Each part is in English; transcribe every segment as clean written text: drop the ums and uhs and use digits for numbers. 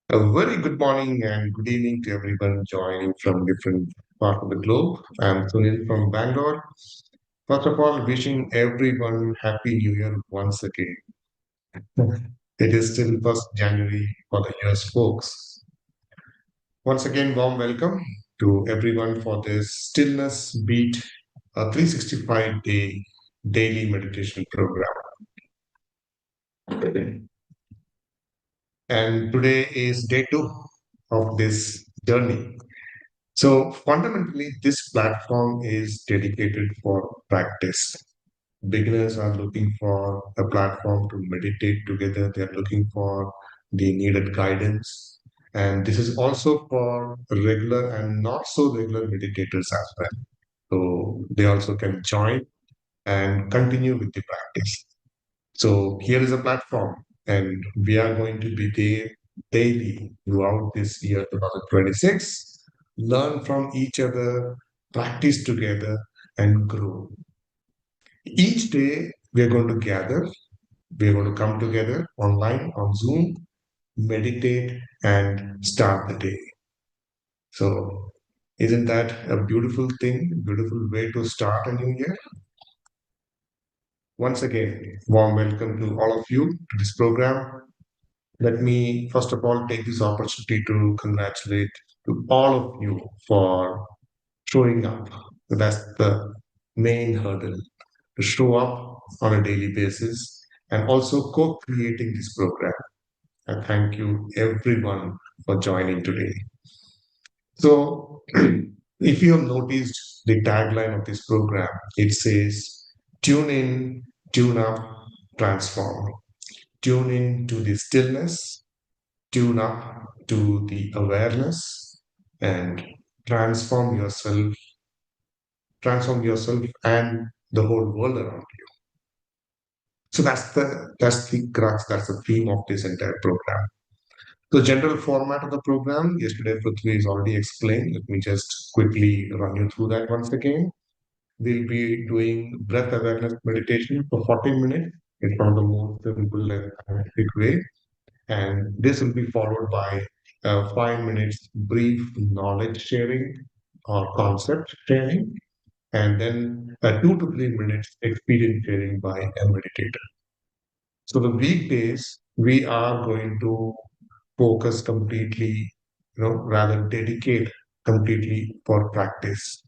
A very good morning and good evening to everyone joining from different parts of the globe. I'm Sunil from Bangalore. First of all, wishing everyone Happy New Year once again. It is still 1st January for the year's folks. Once again, warm welcome to everyone for this Stillness Beat, a 365-day daily meditation program. And today is day two of this journey. So fundamentally, this platform is dedicated for practice. Beginners are looking for a platform to meditate together. They are looking for the needed guidance. And this is also for regular and not so regular meditators as well. So they also can join and continue with the practice. So here is a platform, and we are going to be there daily throughout this year 2026. Learn from each other, practice together, and grow. Each day, we are going to gather, we are going to come together online on Zoom, meditate, and start the day. So, isn't that a beautiful thing, beautiful way to start a new year? Once again, warm welcome to all of you to this program. Let me first of all take this opportunity to congratulate to all of you for showing up. That's the main hurdle to show up on a daily basis and also co-creating this program. And thank you everyone for joining today. So if you have noticed the tagline of this program, it says tune in, tune up, transform. Tune in to the stillness, tune up to the awareness, and transform yourself, transform yourself and the whole world around you. So that's the crux, that's the theme of this entire program. The general format of the program, yesterday Prithvi is already explained. Let me just quickly run you through that once again. We'll be doing breath awareness meditation for 40 minutes. It's one of the most simple and scientific way. And this will be followed by 5 minutes brief knowledge sharing or concept sharing, and then 2 to 3 minutes experience sharing by a meditator. So the weekdays we are going to focus completely, rather dedicate completely for practice.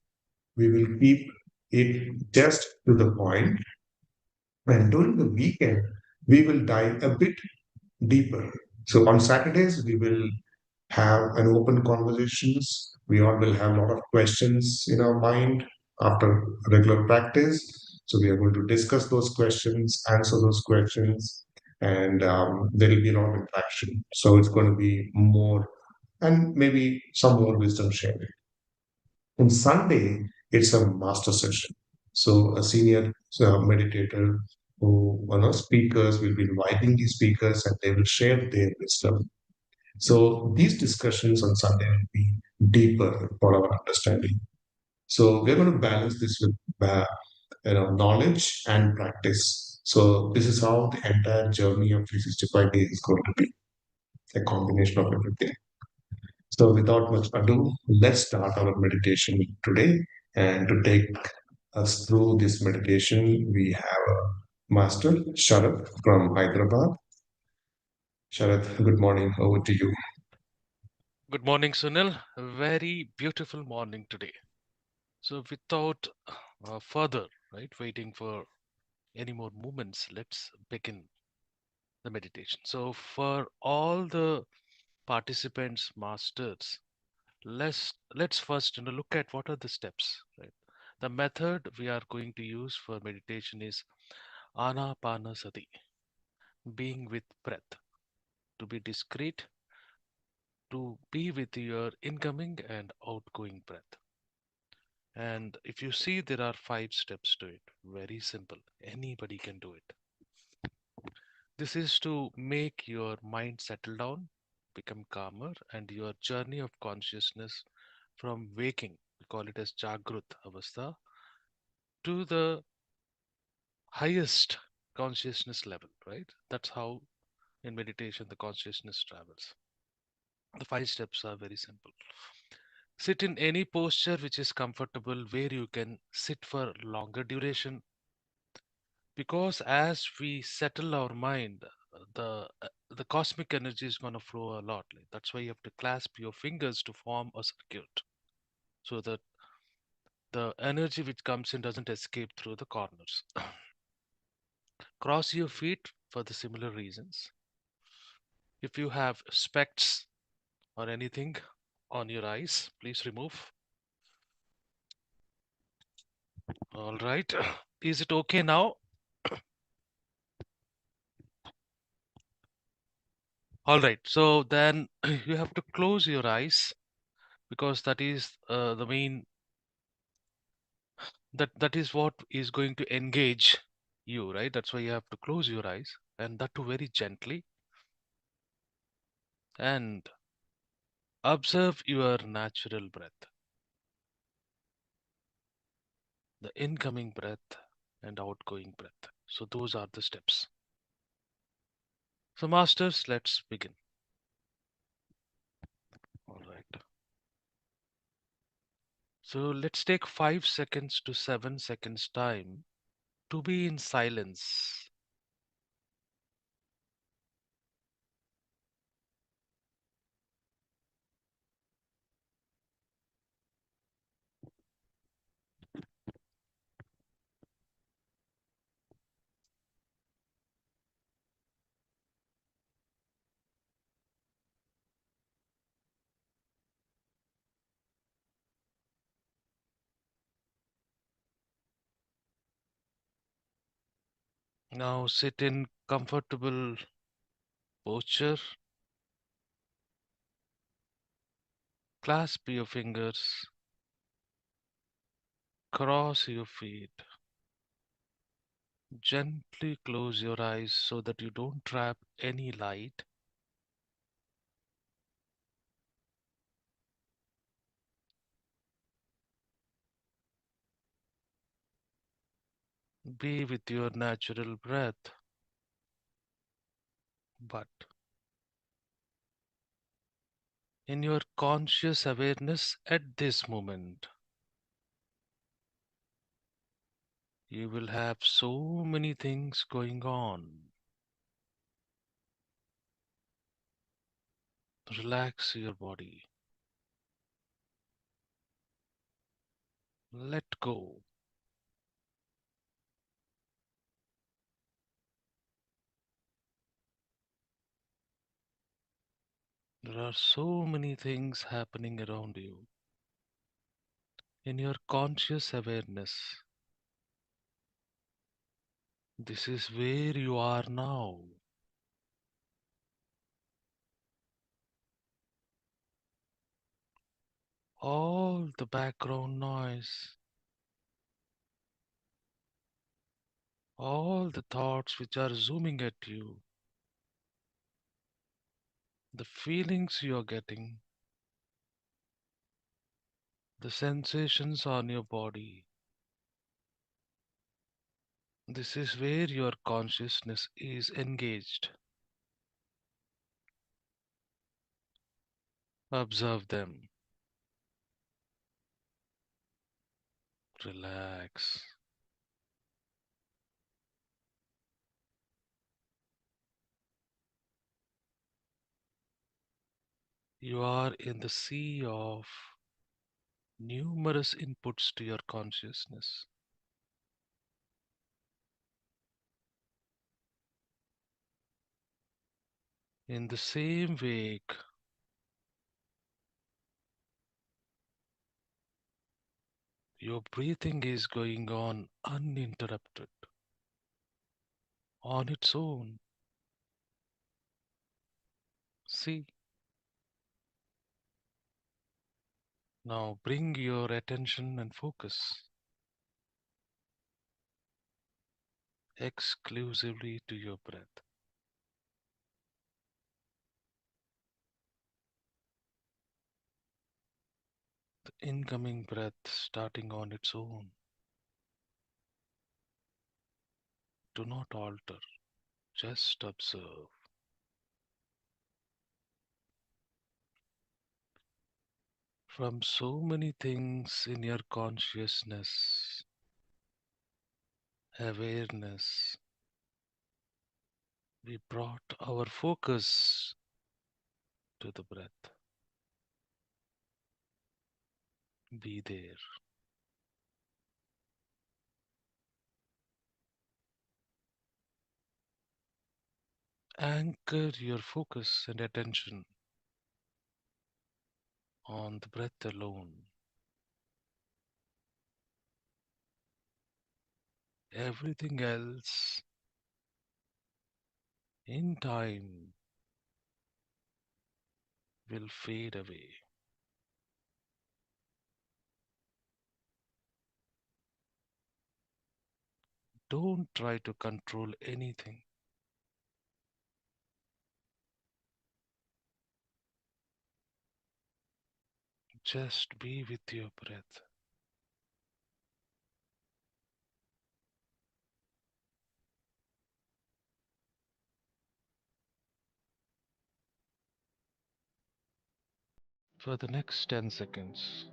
We will keep it just to the point, and during the weekend we will dive a bit deeper. So on Saturdays we will have an open conversations. We all will have a lot of questions in our mind after regular practice. So we are going to discuss those questions, answer those questions, and there will be a lot of interaction. So it's going to be more and maybe some more wisdom sharing. On Sunday, it's a master session. So a senior meditator who, speakers will be inviting these speakers and they will share their wisdom. So these discussions on Sunday will be deeper for our understanding. So we're going to balance this with knowledge and practice. So this is how the entire journey of 365 days is going to be a combination of everything. So without much ado, let's start our meditation today. And to take us through this meditation, we have a master, Sharath from Hyderabad. Sharath, good morning. Over to you. Good morning, Sunil. A very beautiful morning today. So, without further, right, waiting for any more moments, let's begin the meditation. So, for all the participants, masters, let's first look at what are the steps, right? The method we are going to use for meditation is Ana-Pana-Sati, being with breath, to be discreet, to be with your incoming and outgoing breath. And if you see, there are 5 steps to it. Very simple. Anybody can do it. This is to make your mind settle down, become calmer, and your journey of consciousness from waking, we call it as Jagrut Avastha, to the highest consciousness level, right? That's how in meditation the consciousness travels. The 5 steps are very simple. Sit in any posture which is comfortable, where you can sit for longer duration, because as we settle our mind, the cosmic energy is going to flow a lot. Like, that's why you have to clasp your fingers to form a circuit, so that the energy which comes in doesn't escape through the corners. Cross your feet for the similar reasons. If you have specs or anything on your eyes, please remove. All right. Is it okay now? All right. So then you have to close your eyes, because that is the main, that is what is going to engage you, right? That's why you have to close your eyes, and that too very gently, and observe your natural breath, the incoming breath and outgoing breath. So those are the steps. So masters, let's begin. All right. So let's take 5 seconds to 7 seconds time to be in silence. Now sit in comfortable posture. Clasp your fingers. Cross your feet. Gently close your eyes so that you don't trap any light. Be with your natural breath, but in your conscious awareness at this moment, you will have so many things going on. Relax your body. Let go. There are so many things happening around you. In your conscious awareness, this is where you are now. All the background noise, all the thoughts which are zooming at you, the feelings you are getting, the sensations on your body. This is where your consciousness is engaged. Observe them. Relax. You are in the sea of numerous inputs to your consciousness. In the same wake, your breathing is going on uninterrupted, on its own. See, now bring your attention and focus exclusively to your breath. The incoming breath starting on its own. Do not alter, just observe. From so many things in your consciousness, awareness, we brought our focus to the breath. Be there. Anchor your focus and attention on the breath alone. Everything else in time will fade away. Don't try to control anything. Just be with your breath. For the next 10 seconds,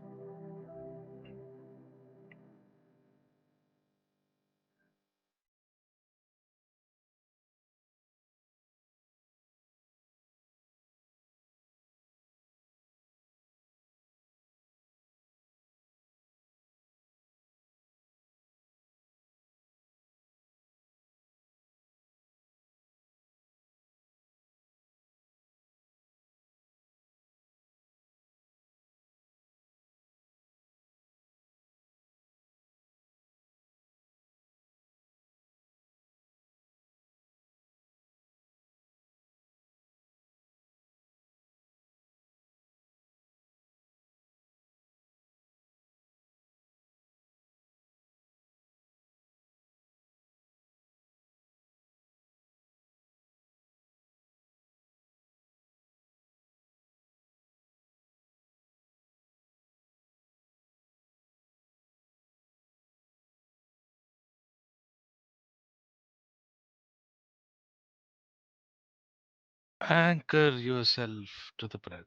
anchor yourself to the breath.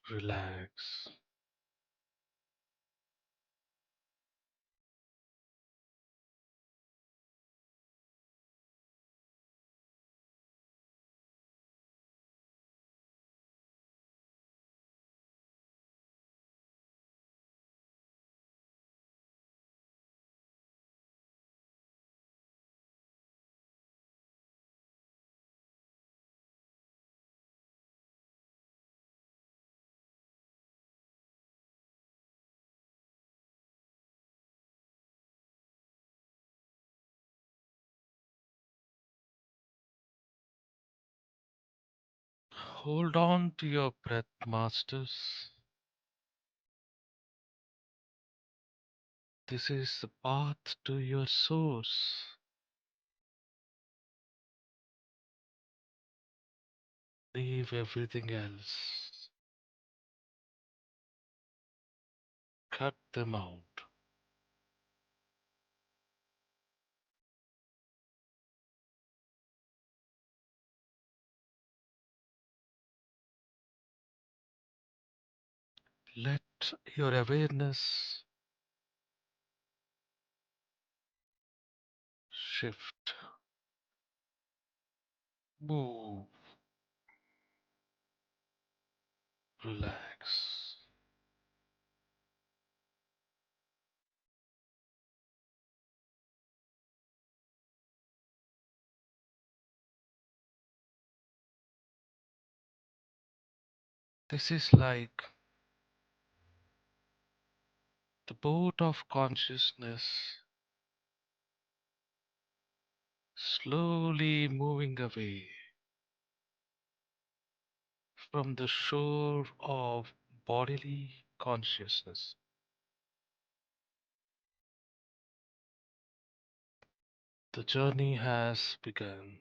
Relax. Hold on to your breath, masters. This is the path to your source. Leave everything else. Cut them out. Let your awareness shift, move, relax. This is like the boat of consciousness slowly moving away from the shore of bodily consciousness. The journey has begun.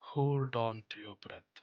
Hold on to your breath.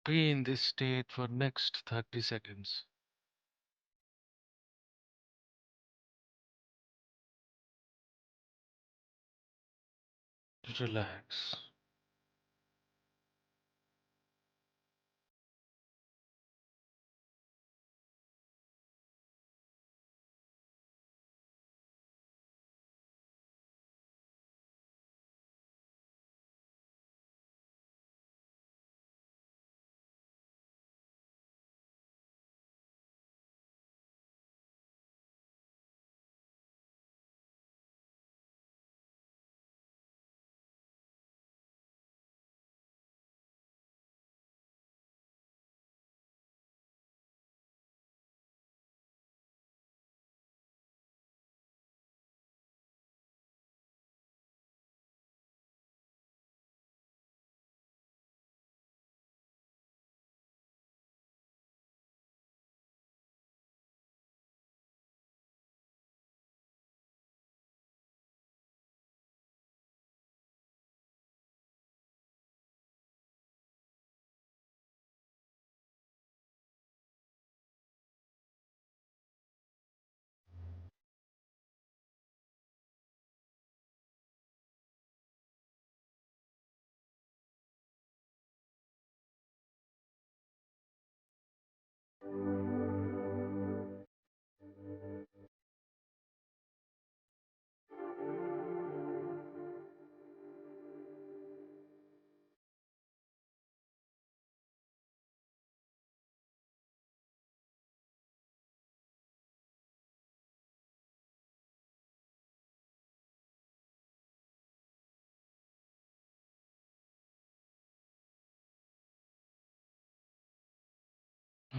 Be in this state for next 30 seconds. Relax.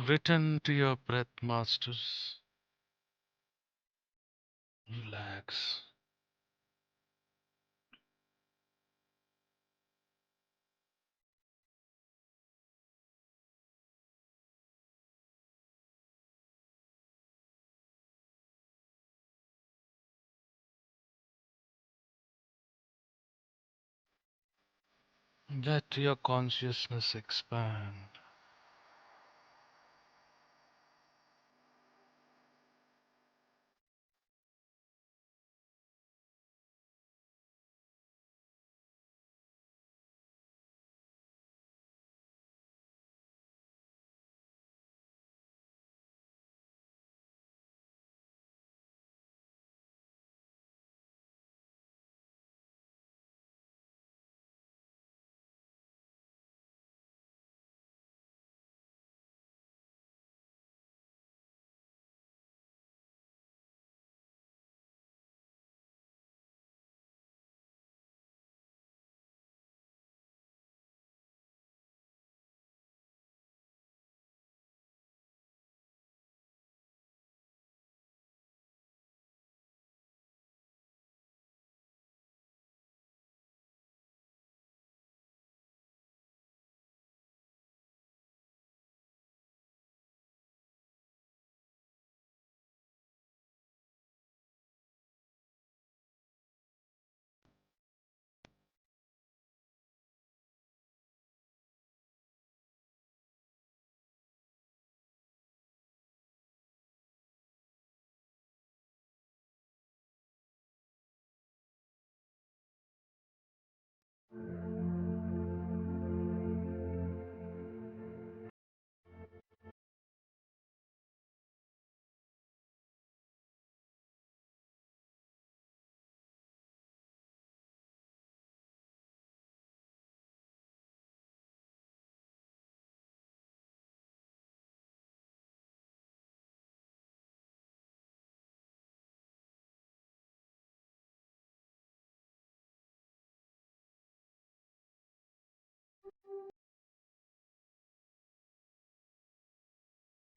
Return to your breath, masters. Relax. Let your consciousness expand.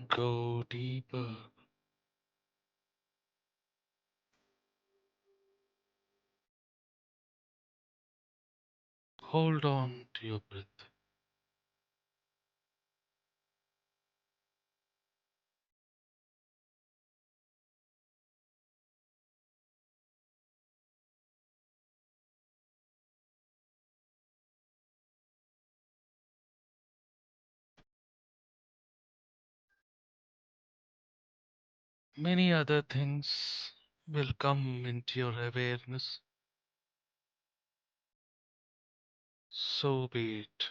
Go deeper. Hold on to your breath. Many other things will come into your awareness. So be it.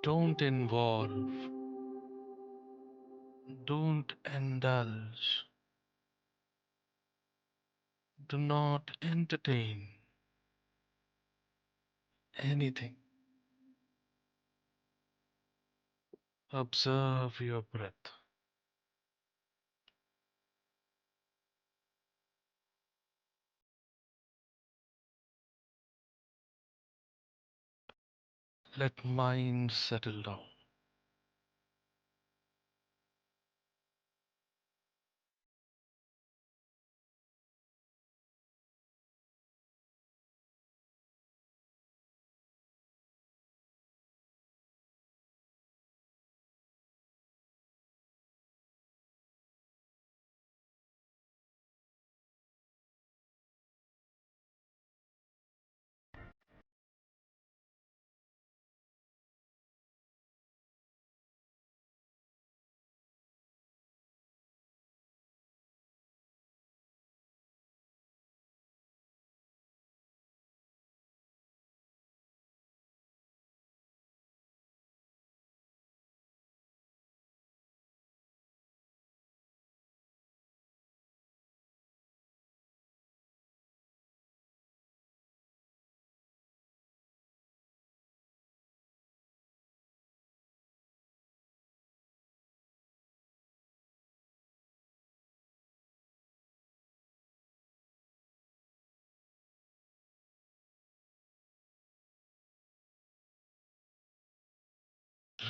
Don't involve, don't indulge, do not entertain anything. Observe your breath. Let mind settle down.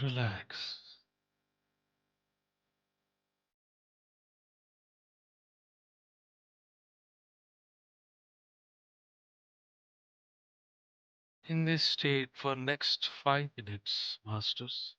Relax. In this state for next 5 minutes, masters.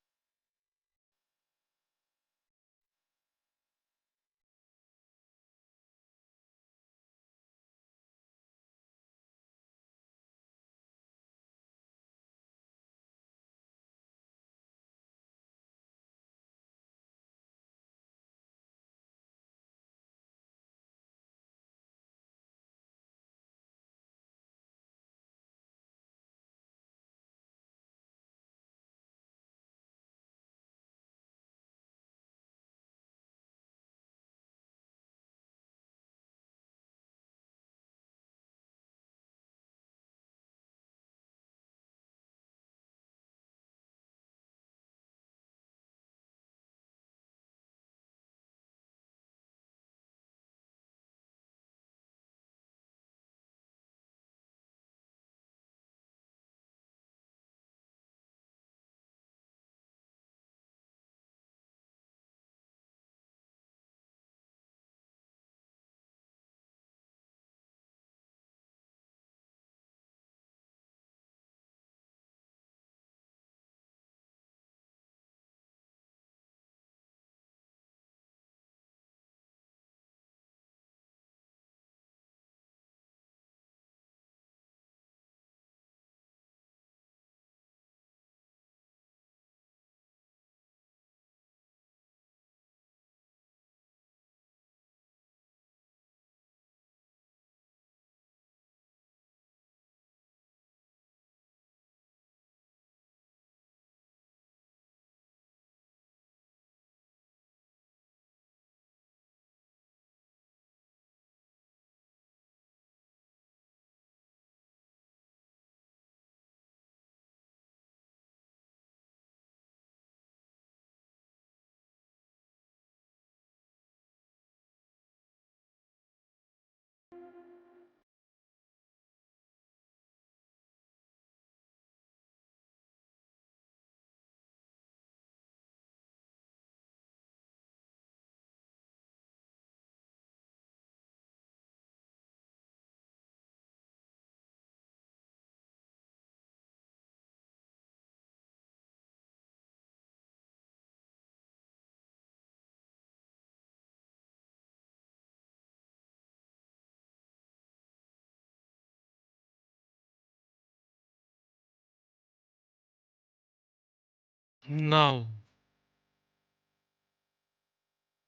Now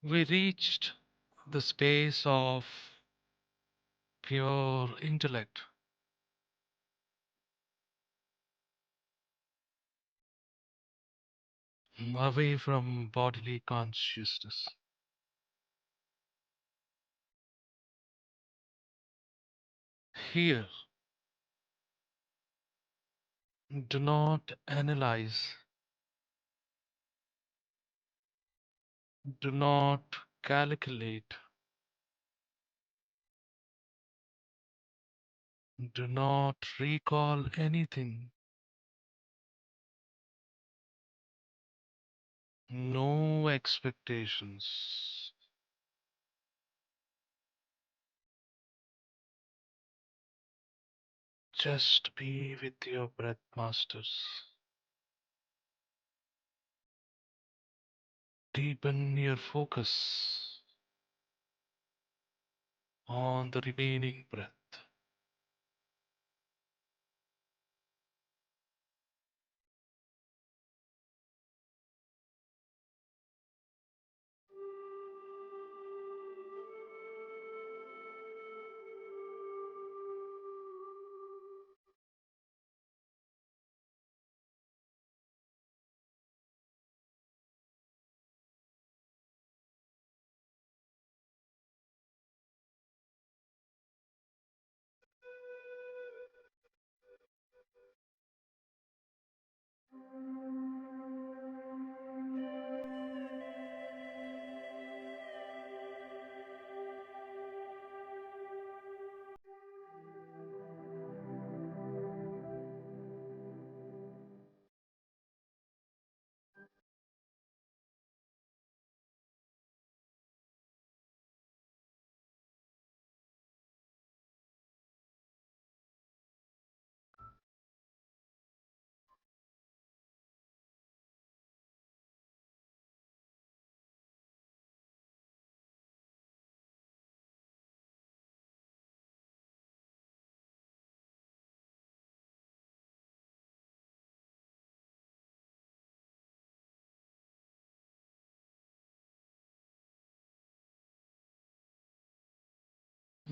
we reached the space of pure intellect, away from bodily consciousness. Here, do not analyze, do not calculate, do not recall anything. No expectations. Just be with your breath, masters. Deepen your focus on the remaining breath.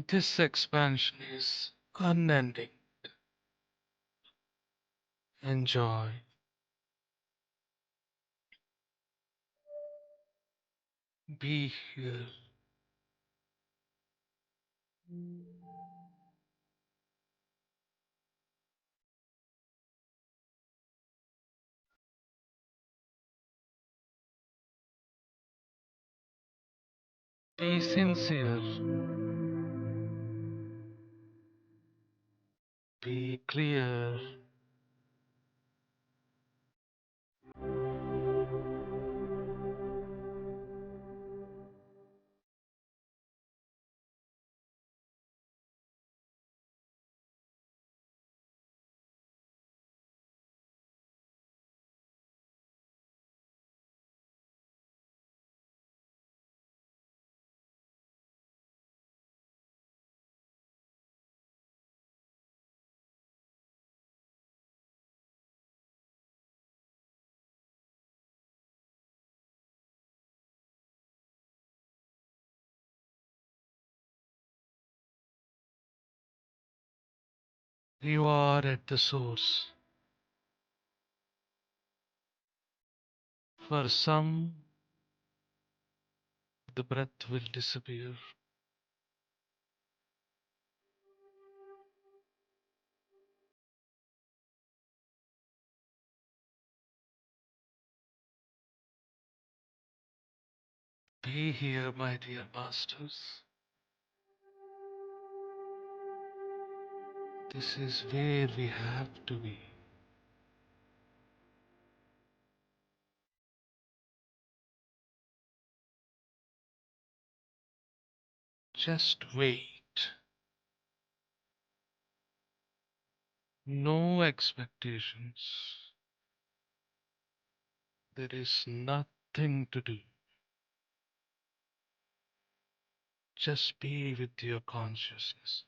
This expansion is unending. Enjoy. Be here. Be sincere. Be clear. You are at the source. For some, the breath will disappear. Be here, my dear masters. This is where we have to be. Just wait. No expectations. There is nothing to do. Just be with your consciousness.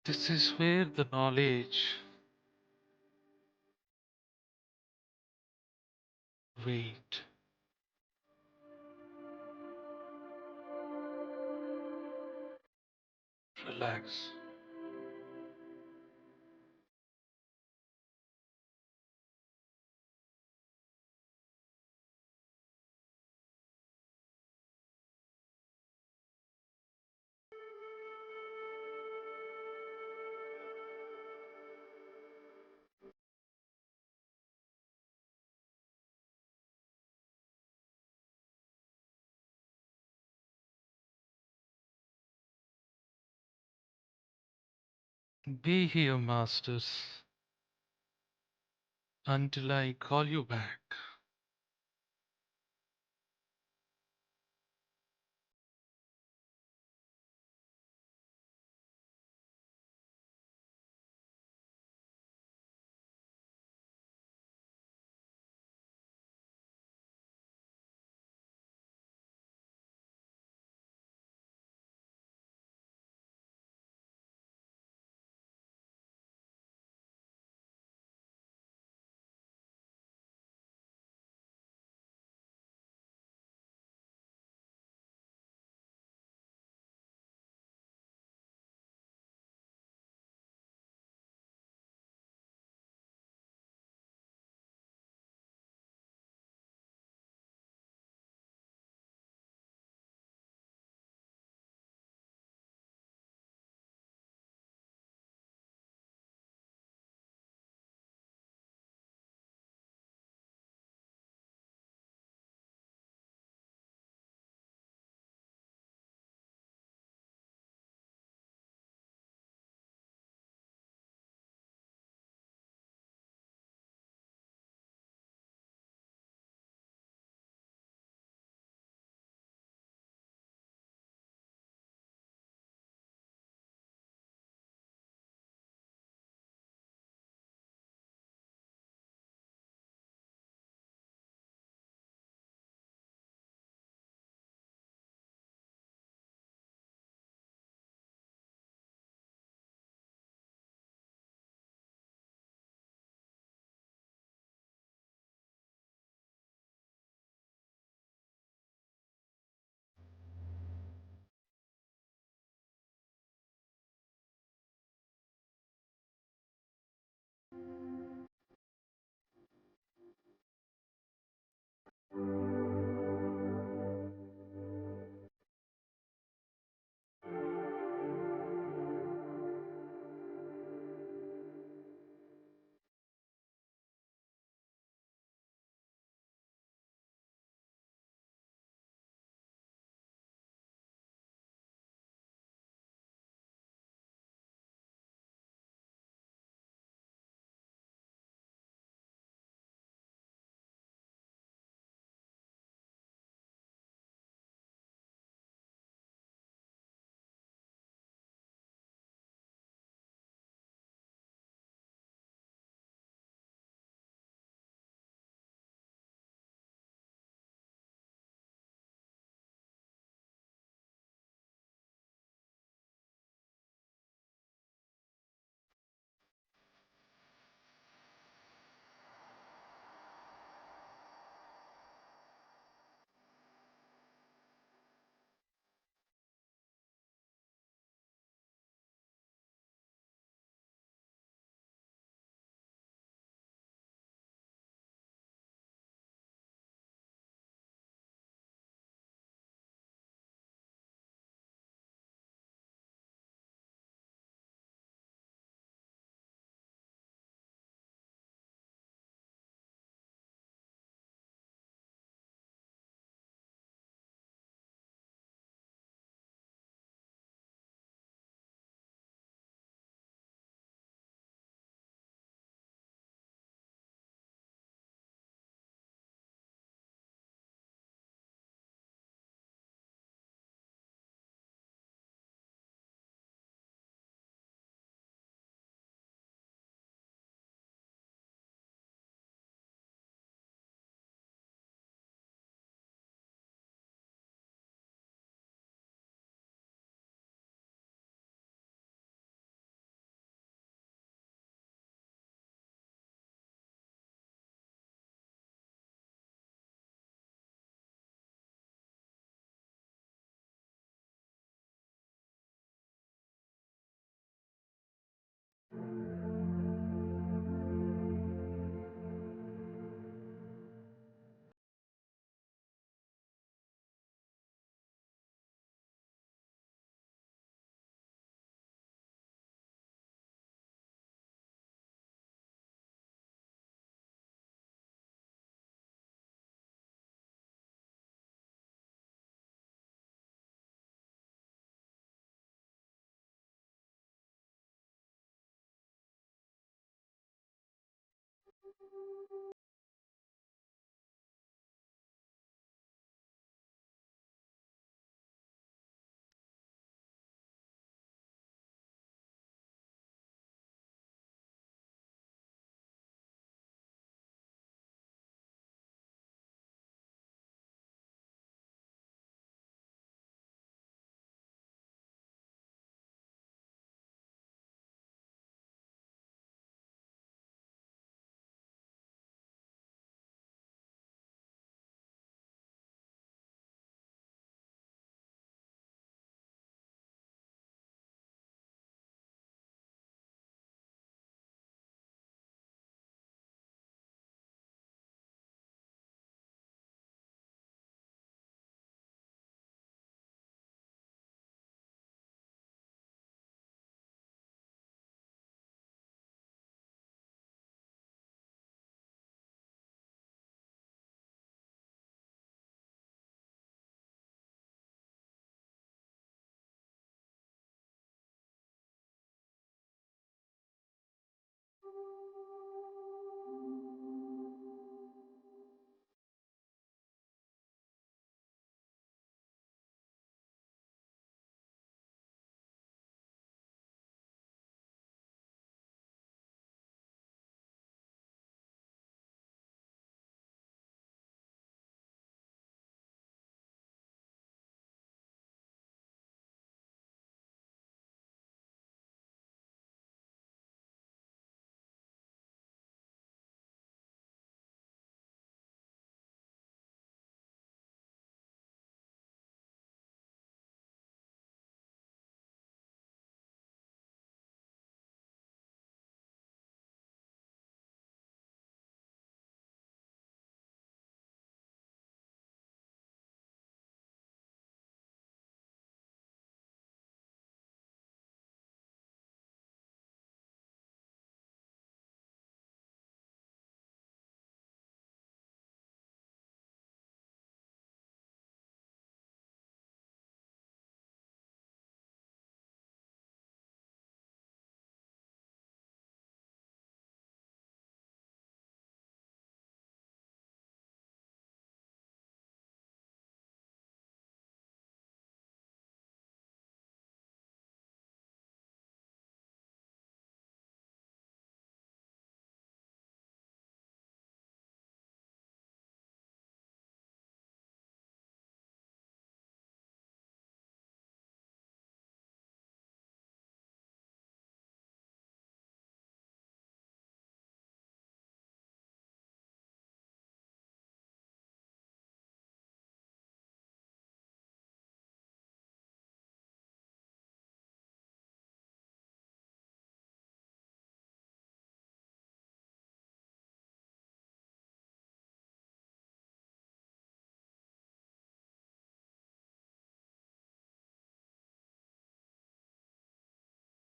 This is where the knowledge, wait, relax. Be here, masters, until I call you back.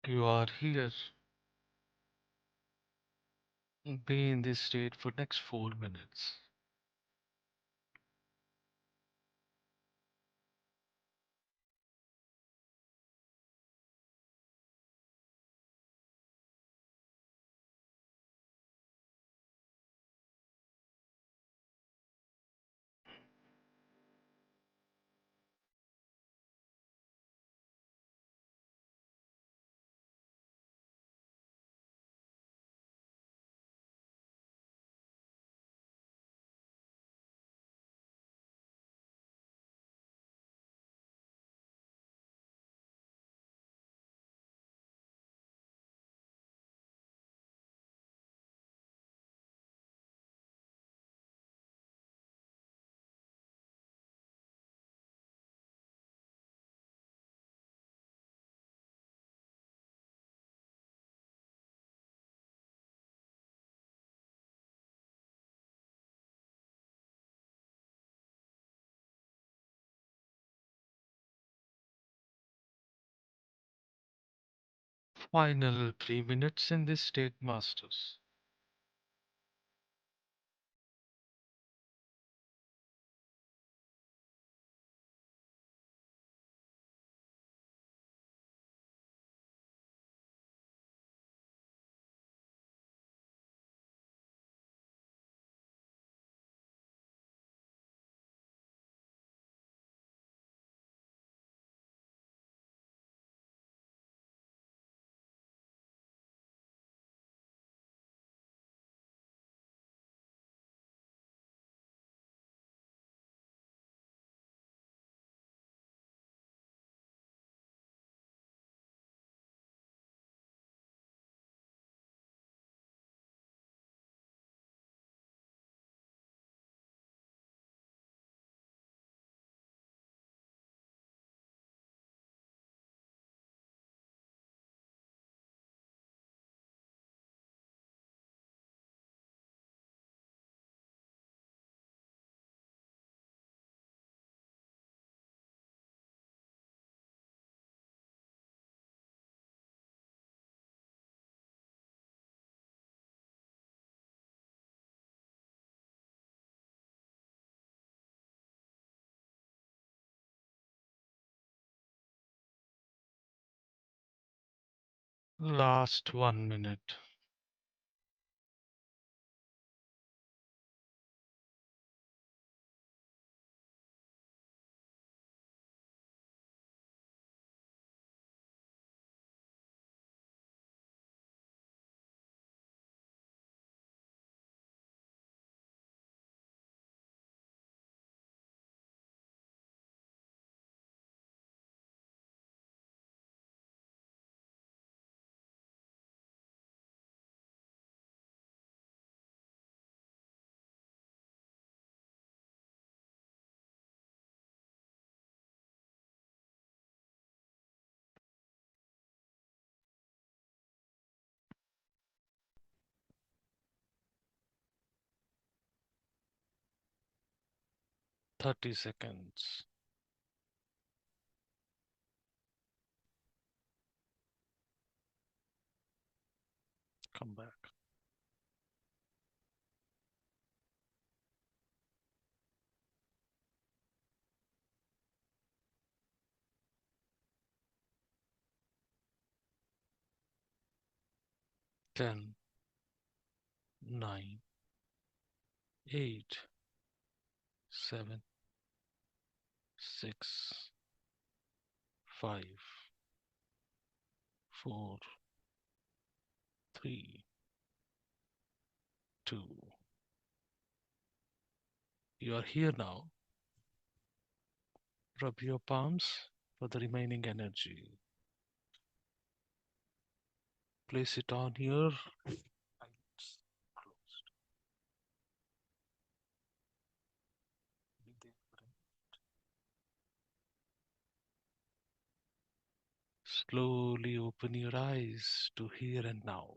You are here. Be in this state for next 4 minutes. Final 3 minutes in this state, masters. Last 1 minute. Thirty seconds. Come back. 10, 9, 8, 7, 6, 5, 4, 3, 2. You are here now. Rub your palms for the remaining energy. Place it on your eyes closed. Be there for a minute. Slowly open your eyes to here and now.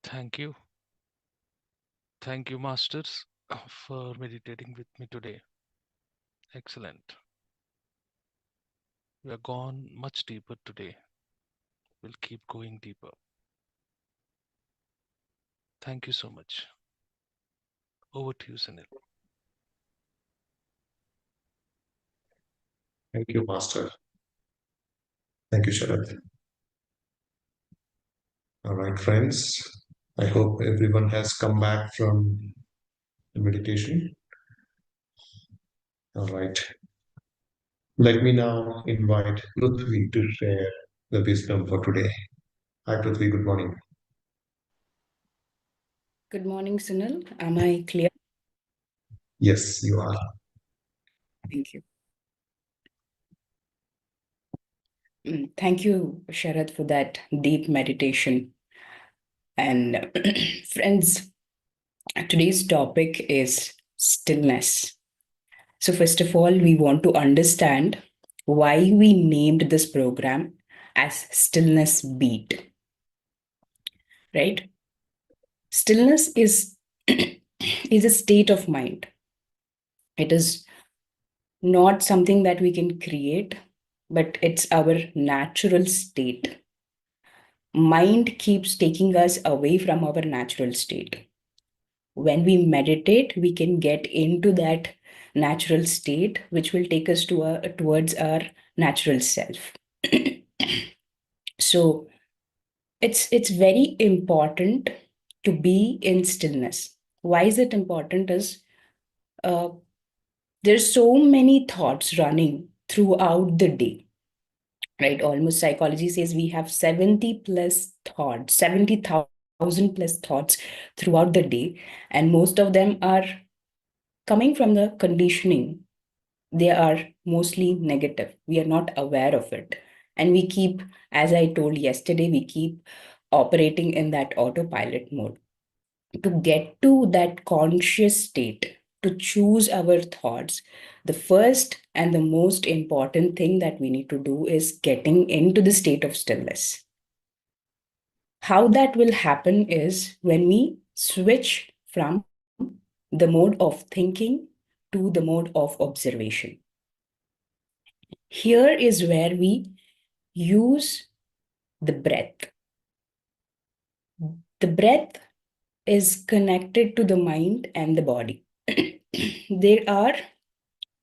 Thank you. Thank you, Masters, for meditating with me today. Excellent. We have gone much deeper today. We'll keep going deeper. Thank you so much. Over to you, Sunil. Thank you, Master. Thank you, Sharad. All right, friends. I hope everyone has come back from the meditation. All right. Let me now invite Prithvi to share the wisdom for today. Hi, Prithvi. Good morning. Good morning, Sunil. Am I clear? Yes, you are. Thank you. Thank you, Sharad, for that deep meditation. And friends, today's topic is stillness. So, first of all, we want to understand why we named this program as Stillness Beat, right? Stillness is, is a state of mind. It is not something that we can create, but it's our natural state. Mind keeps taking us away from our natural state. When we meditate, we can get into that natural state, which will take us towards our natural self. So it's very important to be in stillness. Why is it important? Is uh, there's so many thoughts running throughout the day, right? Almost psychology says we have 70 plus thoughts, 70,000 plus thoughts throughout the day. And most of them are coming from the conditioning. They are mostly negative. We are not aware of it. And we keep, as I told yesterday, we keep operating in that autopilot mode. To get to that conscious state, to choose our thoughts, the first and the most important thing that we need to do is getting into the state of stillness. How that will happen is when we switch from the mode of thinking to the mode of observation. Here is where we use the breath. The breath is connected to the mind and the body. There are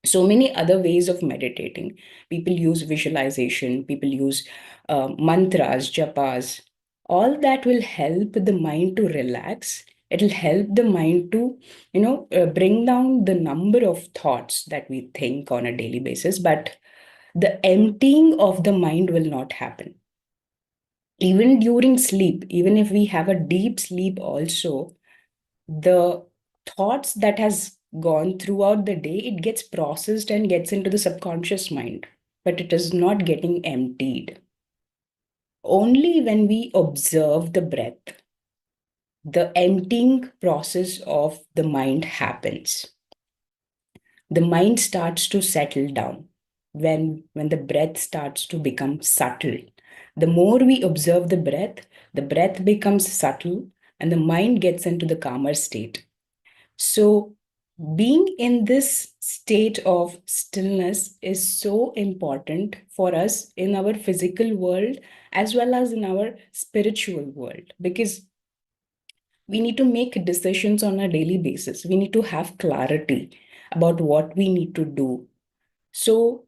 so many other ways of meditating. People use visualization, people use mantras, japas. All that will help the mind to relax. It'll help the mind to, bring down the number of thoughts that we think on a daily basis. But the emptying of the mind will not happen. Even during sleep, even if we have a deep sleep also, the thoughts that has gone throughout the day, it gets processed and gets into the subconscious mind, but it is not getting emptied. Only when we observe the breath, the emptying process of the mind happens. The mind starts to settle down when the breath starts to become subtle. The more we observe the breath becomes subtle and the mind gets into the calmer state. So, being in this state of stillness is so important for us in our physical world as well as in our spiritual world, because we need to make decisions on a daily basis. We need to have clarity about what we need to do. So,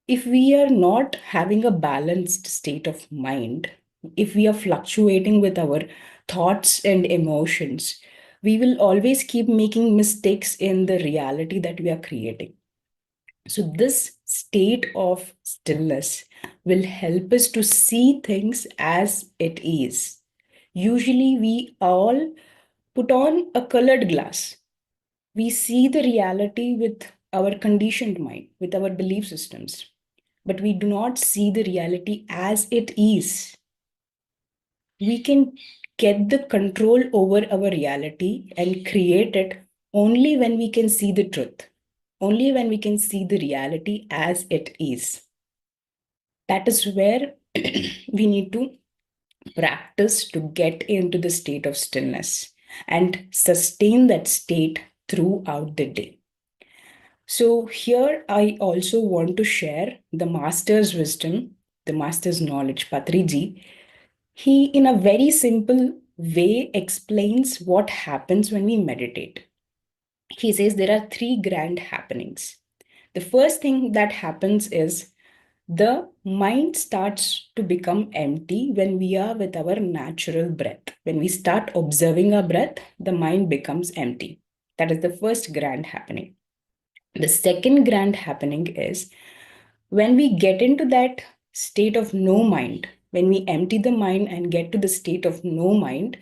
if we are not having a balanced state of mind, if we are fluctuating with our thoughts and emotions, we will always keep making mistakes in the reality that we are creating. So, this state of stillness will help us to see things as it is. Usually, we all put on a colored glass. We see the reality with our conditioned mind, with our belief systems, but we do not see the reality as it is. We can get the control over our reality and create it only when we can see the truth, only when we can see the reality as it is. That is where we need to practice to get into the state of stillness and sustain that state throughout the day. So, here I also want to share the master's wisdom, the master's knowledge, Patriji. He, in a very simple way, explains what happens when we meditate. He says there are three grand happenings. The first thing that happens is the mind starts to become empty when we are with our natural breath. When we start observing our breath, the mind becomes empty. That is the first grand happening. The second grand happening is when we get into that state of no mind, when we empty the mind and get to the state of no mind,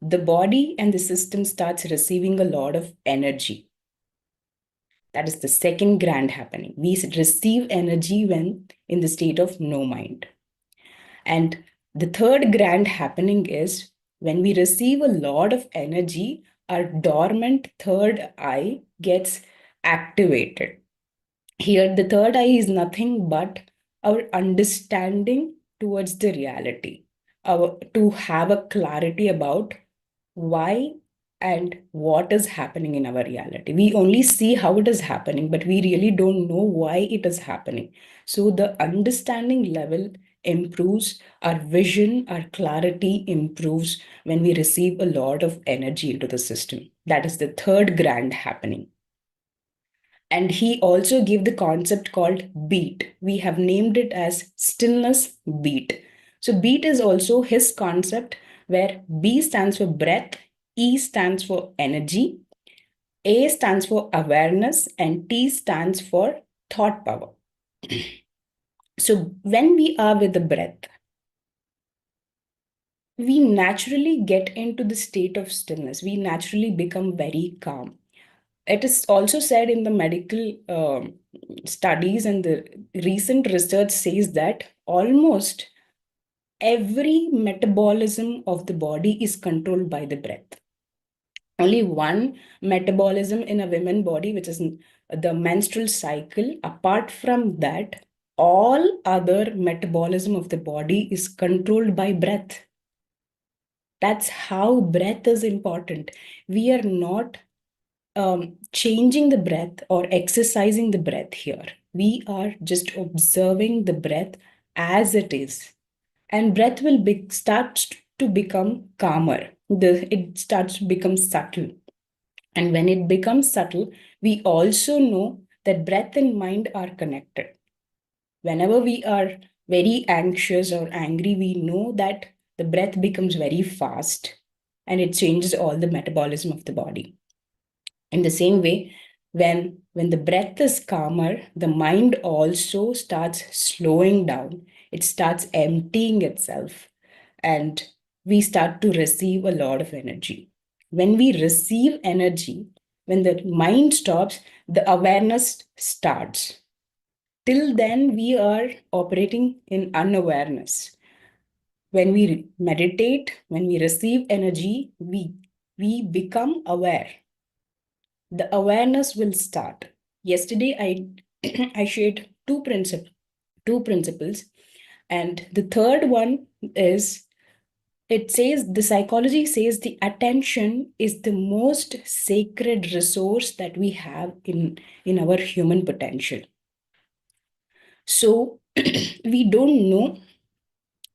the body and the system starts receiving a lot of energy. That is the second grand happening. We receive energy when in the state of no mind. And the third grand happening is when we receive a lot of energy, our dormant third eye gets activated. Here, the third eye is nothing but our understanding towards the reality, to have a clarity about why and what is happening in our reality. We only see how it is happening, but we really don't know why it is happening. So the understanding level improves, our vision, our clarity improves when we receive a lot of energy into the system. That is the third grand happening. And he also gave the concept called beat. We have named it as stillness beat. So beat is also his concept, where B stands for breath, E stands for energy, A stands for awareness, and T stands for thought power. So when we are with the breath, we naturally get into the state of stillness. We naturally become very calm. It is also said in the medical studies, and the recent research says that almost every metabolism of the body is controlled by the breath. Only one metabolism in a woman body, which is the menstrual cycle. Apart from that, all other metabolism of the body is controlled by breath. That's how breath is important. We are not changing the breath or exercising the breath here. We are just observing the breath as it is. And breath will start to become calmer. it starts to become subtle. And when it becomes subtle, we also know that breath and mind are connected. Whenever we are very anxious or angry, we know that the breath becomes very fast and it changes all the metabolism of the body. In the same way, when the breath is calmer, the mind also starts slowing down. It starts emptying itself, and we start to receive a lot of energy. When we receive energy, when the mind stops, the awareness starts. Till then, we are operating in unawareness. When we meditate, when we receive energy, we become aware. The awareness will start. Yesterday, I shared two principles, and the third one is, it says, the psychology says the attention is the most sacred resource that we have in our human potential. So we don't know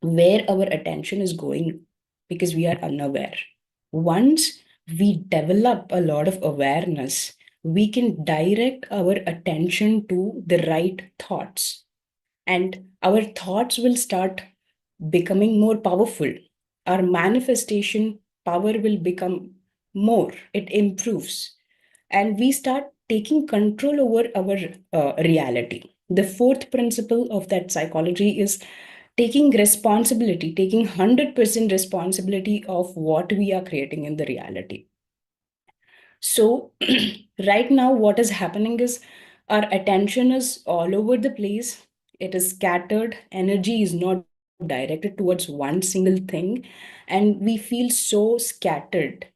where our attention is going because we are unaware. Once we develop a lot of awareness, we can direct our attention to the right thoughts, and our thoughts will start becoming more powerful. Our manifestation power will become more, it improves, and we start taking control over our reality. The fourth principle of that psychology is taking responsibility, taking 100% responsibility of what we are creating in the reality. So, right now, what is happening is our attention is all over the place. It is scattered. Energy is not directed towards one single thing. And we feel so scattered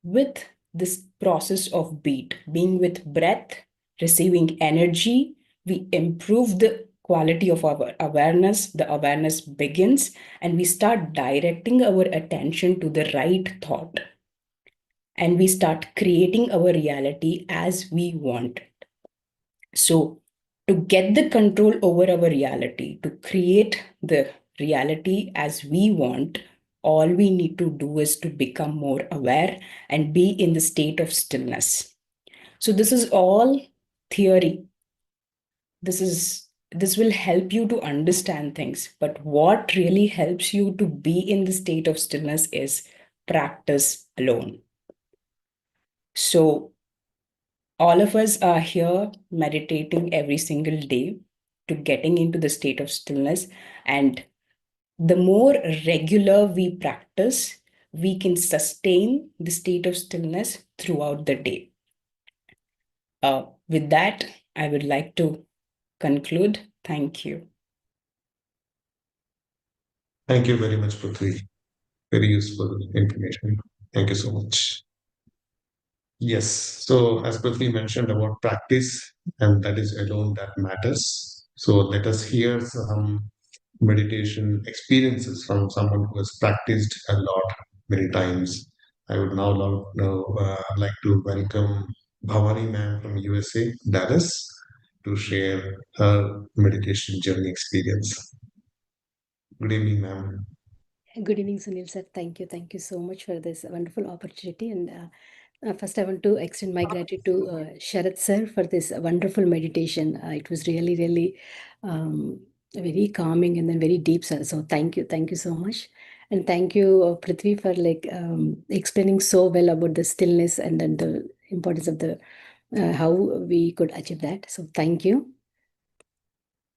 with this process of being with breath, receiving energy. We improve the quality of our awareness. The awareness begins, and we start directing our attention to the right thought, and we start creating our reality as we want. So, to get the control over our reality, to create the reality as we want, all we need to do is to become more aware and be in the state of stillness. So, this is all theory. This will help you to understand things, but what really helps you to be in the state of stillness is practice alone. So, all of us are here meditating every single day to getting into the state of stillness. And the more regular we practice, we can sustain the state of stillness throughout the day. With that, I would like to conclude. Thank you. Thank you very much, Prithvi. Very useful information. Thank you so much. Yes. So, as Prithvi mentioned about practice, and that is alone that matters. So, let us hear some meditation experiences from someone who has practiced a lot many times. I would now like to welcome Bhavani ma'am from USA, Dallas, to share her meditation journey experience. Good evening, ma'am. Good evening, Sunil sir. Thank you. Thank you so much for this wonderful opportunity. And first, I want to extend my gratitude to Sharath sir for this wonderful meditation. It was really, really very calming and then very deep, sir. So thank you. Thank you so much. And thank you, Prithvi, for explaining so well about the stillness and then the importance of the how we could achieve that. So thank you.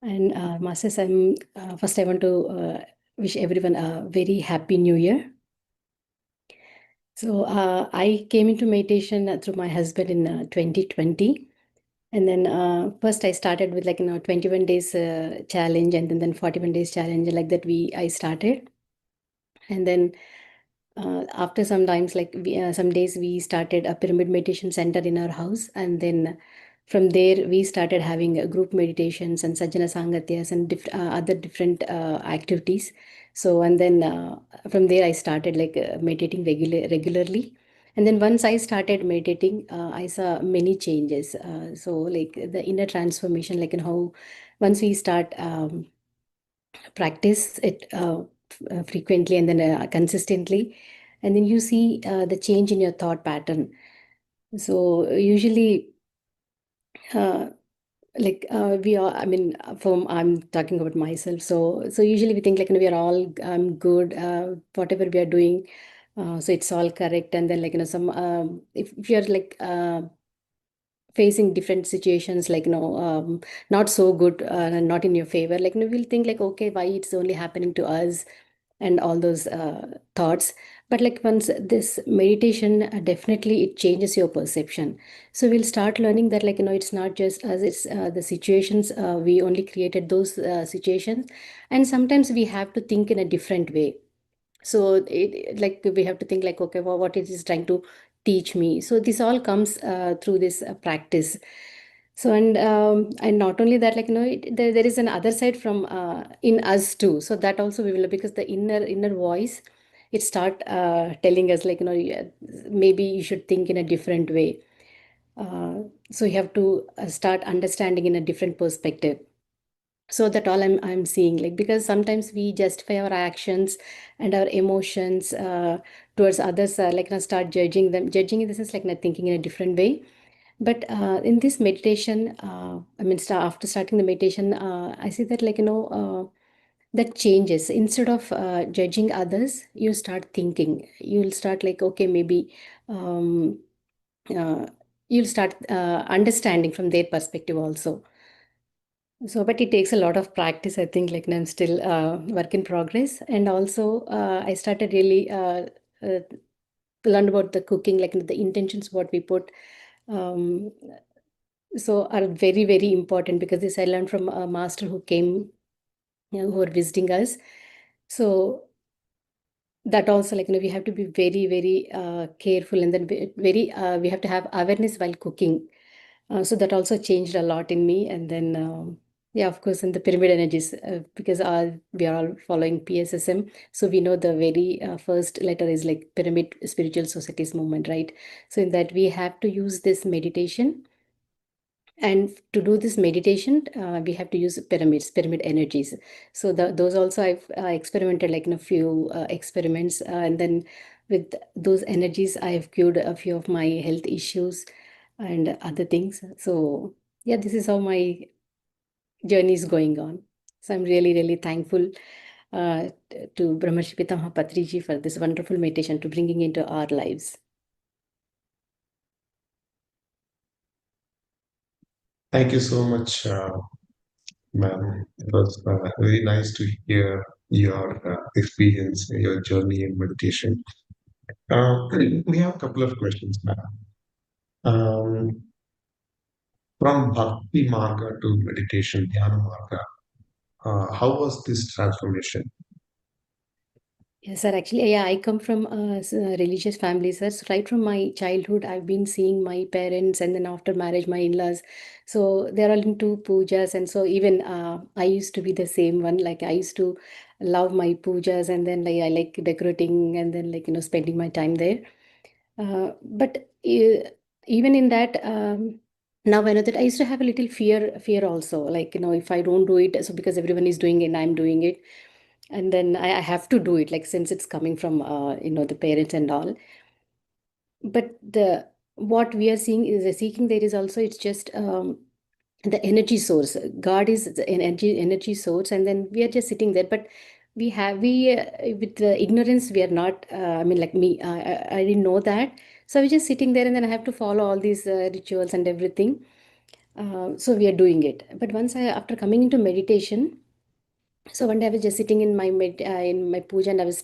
And Masters, first I want to wish everyone a very happy New Year. So I came into meditation through my husband in 2020. And then first I started with 21 days challenge, and then 41 days challenge, like that I started. And then after some times, some days we started a pyramid meditation center in our house. And then from there we started having group meditations and sajjana sangatyas and other different activities. So and then from there I started meditating regularly. And then once I started meditating, I saw many changes. So the inner transformation, like in how once we start practice it frequently and then consistently, and then you see the change in your thought pattern. So usually, we are, I mean, from I'm talking about myself. So usually we think like, we are all good, whatever we are doing. So it's all correct. And then some, if you're facing different situations, not so good, and not in your favor, we'll think like, okay, why it's only happening to us, and all those thoughts. But once this meditation, definitely it changes your perception. So we'll start learning that it's not just us, it's the situations, we only created those situations, and sometimes we have to think in a different way. So we have to think like, okay, well, what it is trying to teach me. So this all comes through this practice. So and not only that, there is an other side from in us too. So that also we will, because the inner voice, it start telling us yeah, maybe you should think in a different way. So you have to start understanding in a different perspective. So that all I'm seeing, because sometimes we justify our actions and our emotions towards others, start judging them. Judging in this is not thinking in a different way. But in this meditation, I mean, after starting the meditation, I see that that changes. Instead of judging others, you start thinking. You'll start okay, maybe um, uh, you'll start understanding from their perspective also. So, but it takes a lot of practice, I think, I'm still work in progress. And also, I started really uh, learn about the cooking, the intentions, what we put. Um, so are very, very important, because this I learned from a master who came, who are visiting us. So that also, we have to be very, very careful, and then very, we have to have awareness while cooking. So that also changed a lot in me. And then, yeah, of course, in the pyramid energies, because we are all following PSSM. So we know the very first letter is Pyramid Spiritual Societies movement, right? So in that, we have to use this meditation. And to do this meditation, we have to use pyramid energies. So those also I've experimented in a few experiments. And then with those energies, I've cured a few of my health issues and other things. So yeah, this is how my journey is going on. So I'm really, really thankful to Brahmarshi Pitamaha Patriji for this wonderful meditation to bringing into our lives. Thank you so much, ma'am. It was very nice to hear your experience, your journey in meditation. We have a couple of questions, ma'am. From Bhakti Marga to meditation, Dhyana Marga, how was this transformation? Yes, sir. Actually, yeah, I come from a religious family, sir. So right from my childhood, I've been seeing my parents, and then after marriage, my in-laws. So they're all into pujas, and so even I used to be the same one. I used to love my pujas, and then I like decorating, and then spending my time there. But even in that, now I know that I used to have a little fear also. If I don't do it, so because everyone is doing it, and I'm doing it, and then I have to do it, since it's coming from the parents and all. But the what we are seeing is the seeking there is also, it's just the energy source. God is the energy source, and then we are just sitting there. But we with the ignorance, we are not, I mean, like me, I didn't know that. So I was just sitting there, and then I have to follow all these rituals and everything. So we are doing it. But once after coming into meditation, so one day I was just sitting in my in my puja, and I was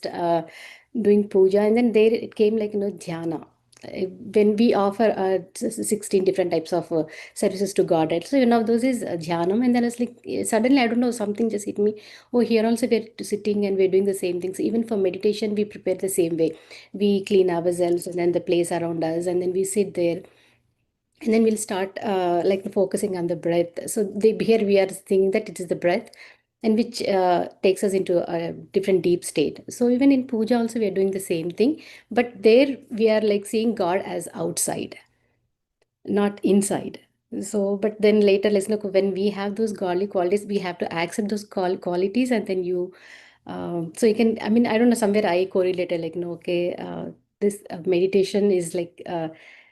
doing puja, and then there it came dhyana. When we offer 16 different types of services to God, right? So one of those is dhyanam, and then I was suddenly, I don't know, something just hit me. Oh, here also we're sitting and we're doing the same things. Even for meditation, we prepare the same way. We clean ourselves and then the place around us, and then we sit there, and then we'll start focusing on the breath. So here we are thinking that it is the breath, and which takes us into a different deep state. So even in puja also we are doing the same thing, but there we are seeing God as outside, not inside. So but then later, let's look, when we have those godly qualities, we have to accept those qualities, and then you So you can, I mean, I don't know, somewhere I correlated like, okay, this meditation is like,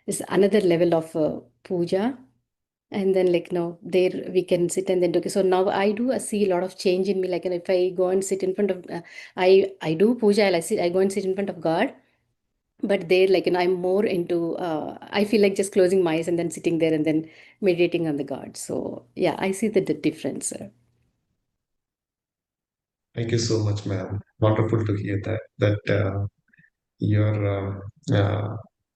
is another level of puja. And then like, there we can sit and then okay. So now I do see a lot of change in me. Like, and if I go and sit in front of, I do puja, I go and sit in front of God. But there, like, I'm more into, I feel like just closing my eyes and then sitting there and then meditating on the God. So yeah, I see the difference. Thank you so much, ma'am. Wonderful to hear that. Your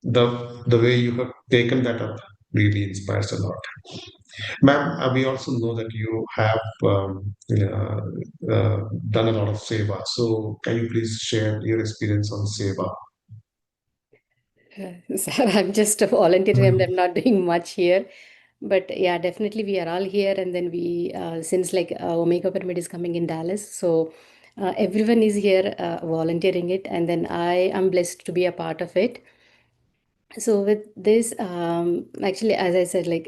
the way you have taken that up really inspires a lot, ma'am. We also know that you have done a lot of seva. So, can you please share your experience on seva? Sir, I'm just volunteering. I'm not doing much here. But yeah, definitely we are all here. And then we, since like Omega Pyramid is coming in Dallas, so everyone is here volunteering it. And then I am blessed to be a part of it. So with this, actually, as I said, like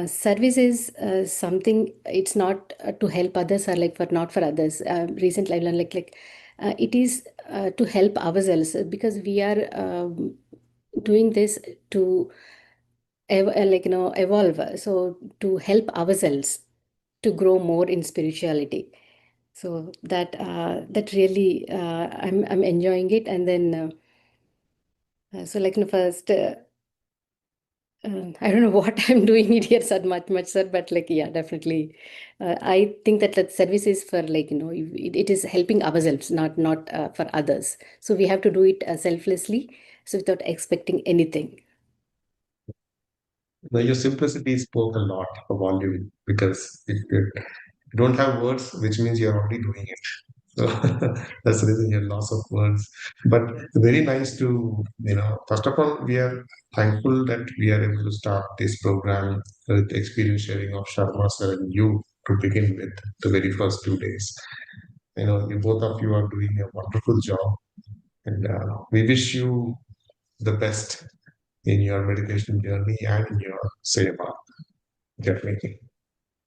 service is something. It's not to help others or like for not for others. Recently, I learned like it is to help ourselves because we are doing this to like evolve. So to help ourselves to grow more in spirituality. So that really I'm enjoying it. And then so like first. I don't know what I'm doing it here, sir, much, sir, but like, yeah, definitely. I think that that service is for like, it is helping ourselves, not for others. So we have to do it selflessly, so without expecting anything. Now, your simplicity spoke a lot of volume because if you don't have words, which means you're already doing it. So that's the reason you have lots of words. But very nice to, first of all, we are thankful that we are able to start this program with experience sharing of Sharma sir and you to begin with the very first 2 days. You both of you are doing a wonderful job, and we wish you the best in your meditation journey and in your seva, definitely.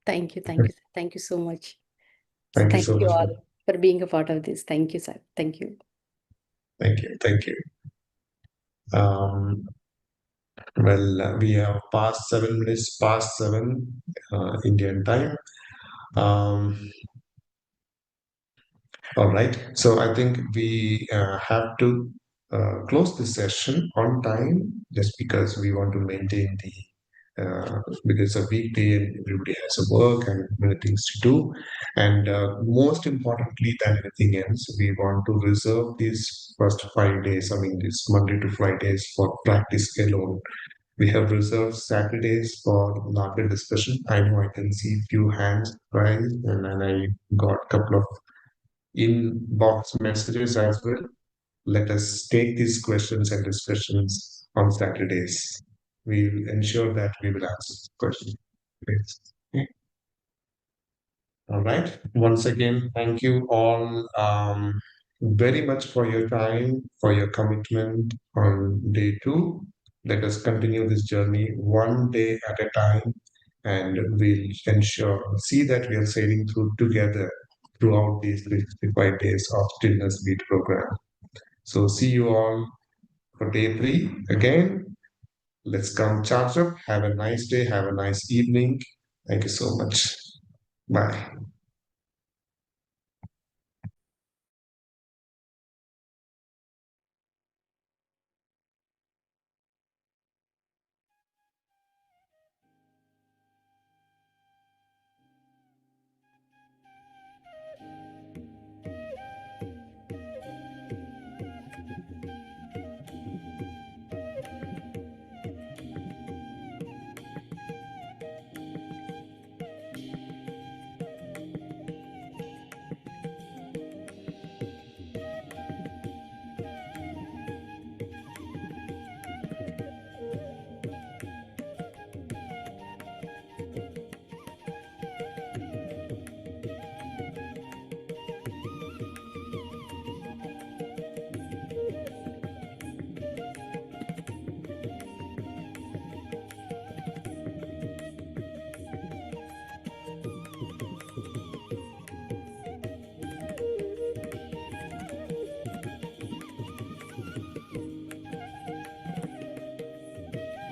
Thank you, thank you so much. So Thank you thank so you much. all for being a part of this. Thank you, sir. Thank you. Thank you. Thank you. Um, we have past 7 minutes past 7 Indian time. Um, all right. So I think we have to close this session on time just because we want to maintain the because it's a weekday and everybody has a work and many things to do. And most importantly than anything else, we want to reserve these first 5 days, I mean, this Monday to Fridays for practice alone. We have reserved Saturdays for larger discussion. I know I can see few hands raised, and then I got a couple of inbox messages as well. Let us take these questions and discussions on Saturdays. We will ensure that we will answer questions. Okay. All right. Once again, thank you all very much for your time, for your commitment on day 2. Let us continue this journey one day at a time, and we'll see that we are sailing through together throughout these 365 days of Stillness Beat program. So, see you all for day 3 again. Let's come charge up. Have a nice day. Have a nice evening. Thank you so much. Bye.